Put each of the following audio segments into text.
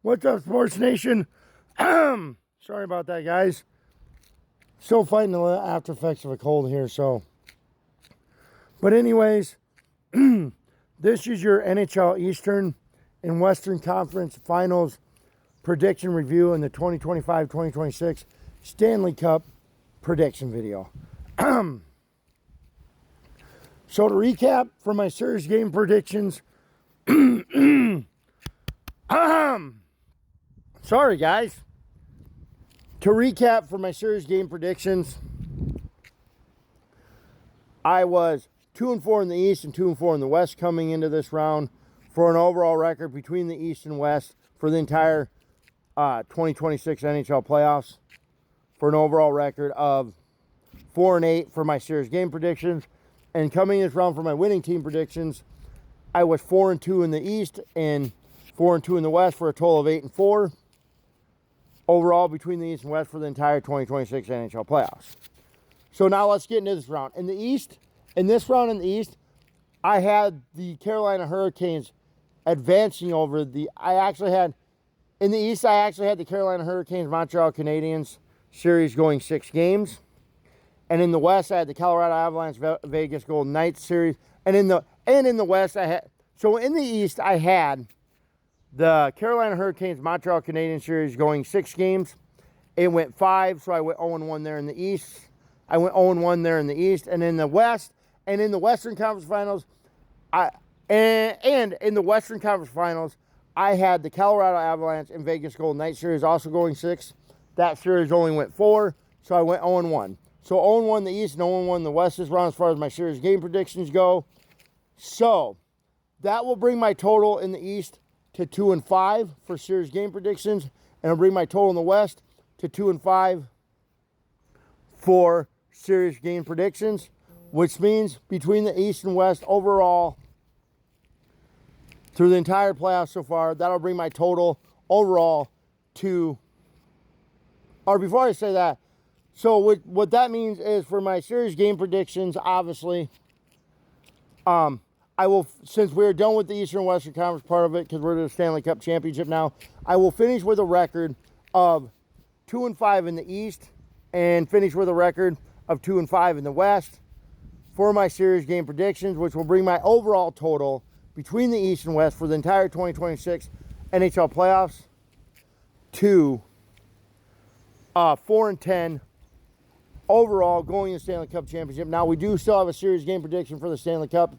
What's up, Sports Nation? Sorry about that, guys. Still fighting the after effects of a cold here, so. But anyways, this is your NHL Eastern and Western Conference Finals prediction review in the 2025-2026 Stanley Cup prediction video. So to recap for my series game predictions, sorry guys. To recap for my series game predictions, I was 2-4 in the East and 2-4 in the West coming into this round for an overall record between the East and West for the entire 2026 NHL playoffs for an overall record of 4-8 for my series game predictions. And coming in this round for my winning team predictions, I was 4-2 in the East and 4-2 in the West for a total of 8-4 overall between the East and West for the entire 2026 NHL playoffs. So now let's get into this round. In the East, in this round in the East, I had the Carolina Hurricanes advancing over the, in the East, I actually had the Carolina Hurricanes, Montreal Canadiens series going 6 games. And in the West, I had the Colorado Avalanche, Vegas Golden Knights series. And in the West, so in the East, I had the Carolina Hurricanes, Montreal Canadiens series going 6 games. It went 5, so I went 0-1 there in the East. I went 0-1 there in the East. And in the West, and in the Western Conference Finals, I had the Colorado Avalanche and Vegas Golden Knights series also going 6. That series only went 4, so I went 0-1. So 0-1 in the East and 0-1 in the West this round as far as my series game predictions go. So that will bring my total in the East to 2-5 for series game predictions. And it'll bring my total in the West to 2-5 for series game predictions. Which means between the East and West overall, through the entire playoffs so far, that'll bring my total overall to, or before I say that, so what that means is for my series game predictions, obviously, I will, since we're done with the Eastern and Western Conference part of it, because we're in the Stanley Cup Championship now, I will finish with a record of 2-5 in the East and finish with a record of 2-5 in the West for my series game predictions, which will bring my overall total between the East and West for the entire 2026 NHL playoffs to 4-10 overall going to the Stanley Cup Championship. Now, we do still have a series game prediction for the Stanley Cup,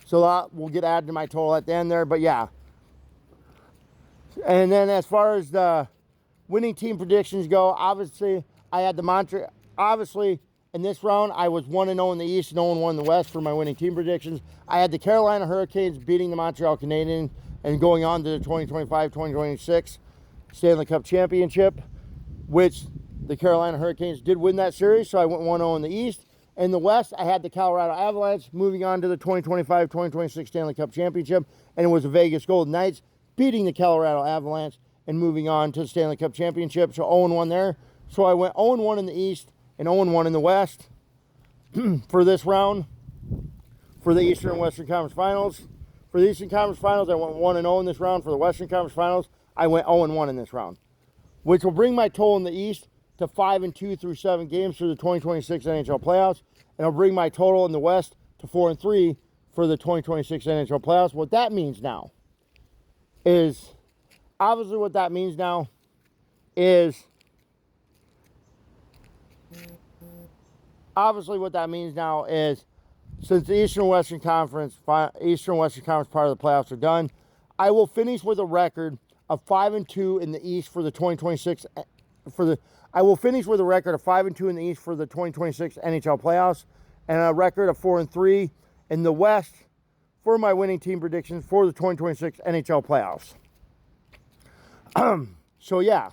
so that will get added to my total at the end there, but yeah. And then as far as the winning team predictions go, obviously, I had the obviously, in this round, I was 1-0 in the East and 0-1 in the West for my winning team predictions. I had the Carolina Hurricanes beating the Montreal Canadiens and going on to the 2025-2026 Stanley Cup Championship, which the Carolina Hurricanes did win that series, so I went 1-0 in the East. In the West, I had the Colorado Avalanche moving on to the 2025-2026 Stanley Cup Championship, and it was the Vegas Golden Knights beating the Colorado Avalanche and moving on to the Stanley Cup Championship, so 0-1 there. So I went 0-1 in the East and 0-1 in the West for this round for the Eastern and Western Conference Finals. For the Eastern Conference Finals, I went 1-0 in this round. For the Western Conference Finals, I went 0-1 in this round, which will bring my total in the East to 5-2 through 7 games for the 2026 NHL playoffs, and it'll bring my total in the West to 4-3 for the 2026 NHL playoffs. What that means now is, obviously what that means now is, since the Eastern and Western Conference part of the playoffs are done, I will finish with a record of 5-2 in the East for the 2026 I will finish with a record of 5-2 in the East for the 2026 NHL playoffs and a record of 4-3 in the West for my winning team predictions for the 2026 NHL playoffs. So yeah,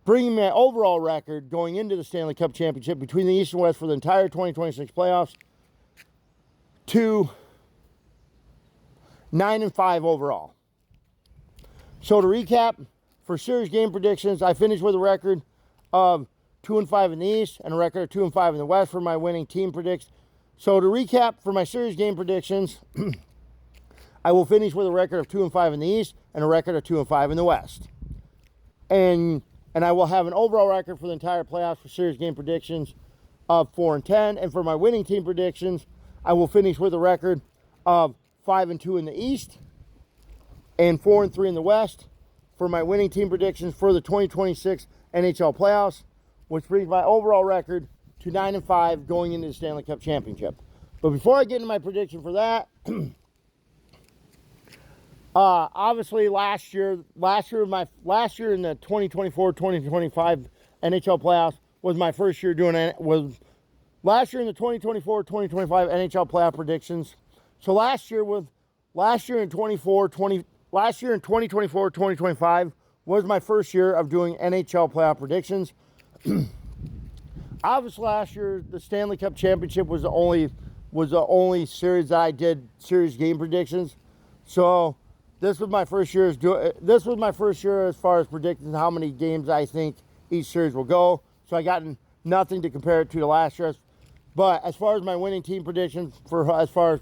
bringing my overall record going into the Stanley Cup Championship between the East and West for the entire 2026 playoffs to 9-5 overall. So to recap, for series game predictions, I finished with a record of 2-5 in the East and a record of 2-5 in the West for my winning team predictions. So to recap, for my series game predictions, I will finish with a record of 2-5 in the East and a record of 2-5 in the West. And I will have an overall record for the entire playoffs for series game predictions of 4-10. And for my winning team predictions, I will finish with a record of 5-2 in the East and 4-3 in the West for my winning team predictions for the 2026 NHL playoffs, which brings my overall record to 9-5 going into the Stanley Cup Championship. But before I get into my prediction for that, obviously last year in the 2024-2025 NHL playoffs was my first year doing it. Last year in the 2024-2025 NHL playoff predictions. So last year in 2024-2025 was my first year of doing NHL playoff predictions. Obviously last year the Stanley Cup Championship was the only series that I did series game predictions. So this was my first year as far as predicting how many games I think each series will go. So I got nothing to compare it to the last year. But as far as my winning team predictions as far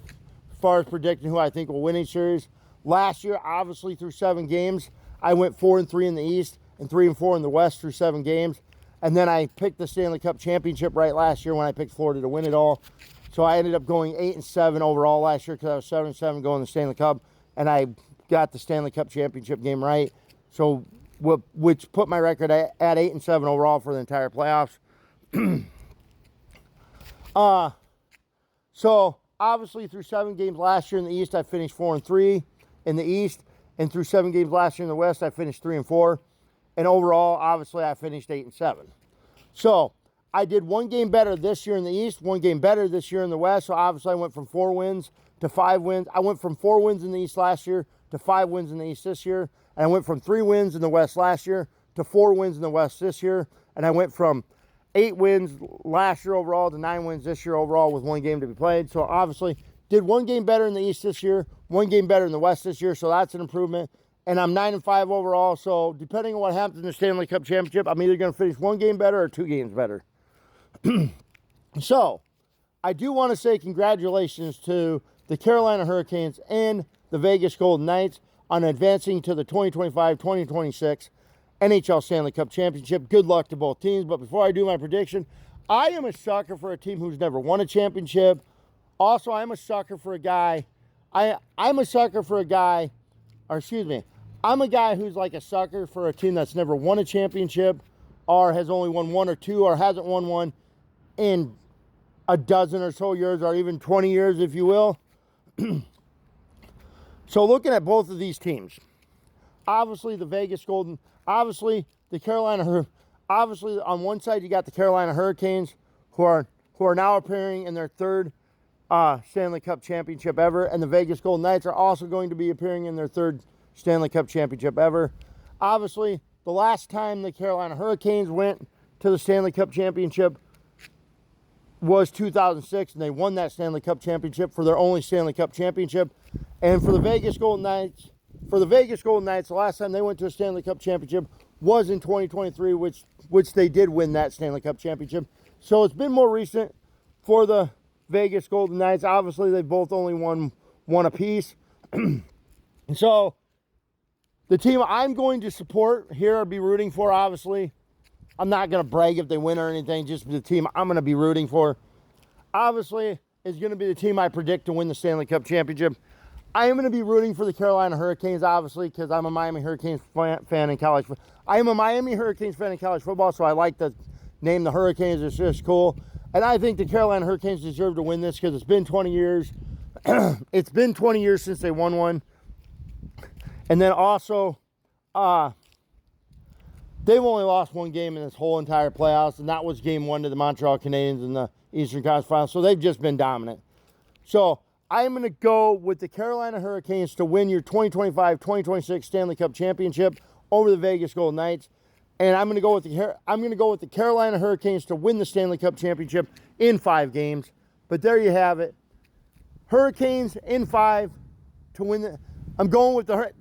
as predicting who I think will win each series, last year obviously through 7 games, I went 4-3 in the East and 3-4 in the West through 7 games. And then I picked the Stanley Cup Championship right last year when I picked Florida to win it all. So I ended up going 8-7 overall last year because I was 7-7 going to the Stanley Cup, and I got the Stanley Cup Championship game right. So which put my record at 8-7 overall for the entire playoffs. So obviously through 7 games last year in the East, I finished 4-3 in the East, and through 7 games last year in the West, I finished 3-4. And overall, obviously, I finished 8-7. So I did 1 game better this year in the East, 1 game better this year in the West. So obviously, I went from 4 wins to 5 wins. I went from 4 wins in the East last year to 5 wins in the East this year. And I went from 3 wins in the West last year to 4 wins in the West this year. And I went from 8 wins last year overall to 9 wins this year overall with 1 game to be played. So obviously, did 1 game better in the East this year, 1 game better in the West this year. So that's an improvement. And I'm 9-5 overall, so depending on what happens in the Stanley Cup Championship, I'm either going to finish 1 game better or 2 games better. So, I do want to say congratulations to the Carolina Hurricanes and the Vegas Golden Knights on advancing to the 2025-2026 NHL Stanley Cup Championship. Good luck to both teams, but before I do my prediction, I am a sucker for a team who's never won a championship. Also, I'm a sucker for a guy, I'm a guy who's like a sucker for a team that's never won a championship or has only won 1 or 2 or hasn't won one in a dozen or so years or even 20 years, if you will. So looking at both of these teams, obviously the obviously on one side you got the Carolina Hurricanes who are now appearing in their 3rd Stanley Cup Championship ever, and the Vegas Golden Knights are also going to be appearing in their 3rd Stanley Cup Championship ever. Obviously, the last time the Carolina Hurricanes went to the Stanley Cup Championship was 2006, and they won that Stanley Cup Championship for their only Stanley Cup Championship. And for the Vegas Golden Knights, the last time they went to a Stanley Cup Championship was in 2023, which they did win that Stanley Cup Championship. So it's been more recent for the Vegas Golden Knights. Obviously, they've both only won 1 apiece. So the team I'm going to support here, be rooting for, obviously, I'm not going to brag if they win or anything, just the team I'm going to be rooting for, obviously, is going to be the team I predict to win the Stanley Cup Championship. I am going to be rooting for the Carolina Hurricanes, obviously, because I'm a Miami Hurricanes fan in college football. I am a Miami Hurricanes fan in college football, so I like the name the Hurricanes. It's just cool. And I think the Carolina Hurricanes deserve to win this because it's been 20 years. It's been 20 years since they won one. And then also, they've only lost 1 game in this whole entire playoffs, and that was game 1 to the Montreal Canadiens in the Eastern Conference Finals. So they've just been dominant. So I'm going to go with the Carolina Hurricanes to win your 2025-2026 Stanley Cup Championship over the Vegas Golden Knights. And I'm going to go with the Carolina Hurricanes to win the Stanley Cup Championship in 5 games. But there you have it. Hurricanes in 5 to win the. I'm going with the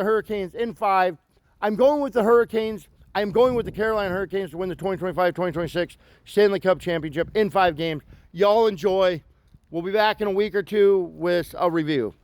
Hurricanes in 5. I'm going with the Carolina Hurricanes to win the 2025-2026 Stanley Cup Championship in 5 games. Y'all enjoy. We'll be back in a week or 2 with a review.